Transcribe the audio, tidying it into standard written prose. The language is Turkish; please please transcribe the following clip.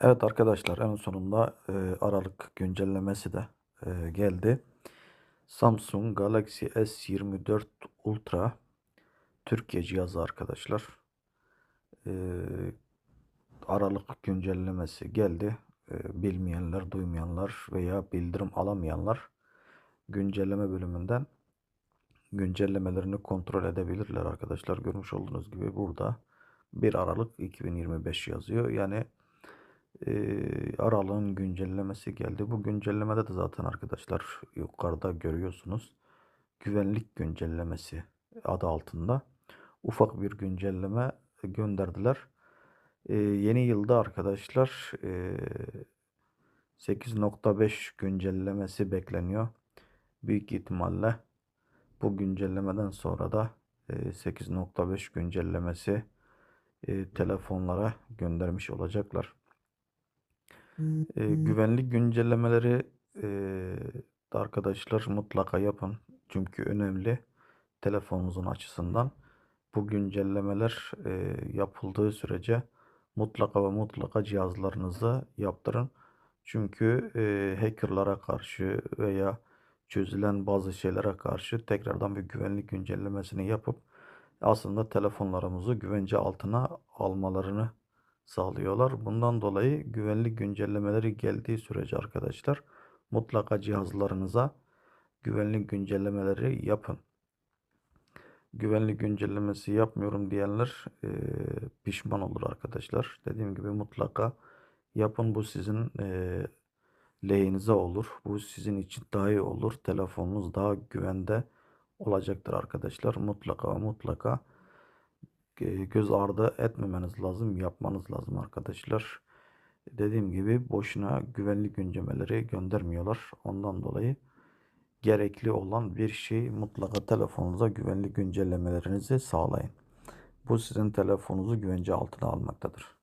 Evet arkadaşlar en sonunda Aralık güncellemesi de geldi. Samsung Galaxy S24 Ultra Türkiye cihazı arkadaşlar. E, Aralık güncellemesi geldi. Bilmeyenler, duymayanlar veya bildirim alamayanlar güncelleme bölümünden güncellemelerini kontrol edebilirler arkadaşlar. Görmüş olduğunuz gibi burada 1 Aralık 2025 yazıyor. Yani Aralık'ın güncellemesi geldi. Bu güncellemede de zaten arkadaşlar yukarıda görüyorsunuz. Güvenlik güncellemesi adı altında ufak bir güncelleme gönderdiler. Yeni yılda arkadaşlar 8.5 güncellemesi bekleniyor. Büyük ihtimalle bu güncellemeden sonra da 8.5 güncellemesi telefonlara göndermiş olacaklar. Güvenlik güncellemeleri e, de arkadaşlar mutlaka yapın. Çünkü önemli telefonunuzun açısından. Bu güncellemeler yapıldığı sürece mutlaka ve mutlaka cihazlarınızı yaptırın. Çünkü hackerlara karşı veya çözülen bazı şeylere karşı tekrardan bir güvenlik güncellemesini yapıp aslında telefonlarımızı güvence altına almalarını sağlıyorlar. Bundan dolayı güvenlik güncellemeleri geldiği sürece arkadaşlar mutlaka cihazlarınıza güvenlik güncellemeleri yapın. Güvenlik güncellemesi yapmıyorum diyenler pişman olur arkadaşlar. Dediğim gibi mutlaka yapın. Bu sizin lehinize olur. Bu sizin için daha iyi olur. Telefonunuz daha güvende olacaktır arkadaşlar. Mutlaka mutlaka göz ardı etmemeniz lazım. Yapmanız lazım arkadaşlar. Dediğim gibi boşuna güvenlik güncellemeleri göndermiyorlar. Ondan dolayı gerekli olan bir şey mutlaka telefonunuza güvenlik güncellemelerinizi sağlayın. Bu sizin telefonunuzu güvence altına almaktadır.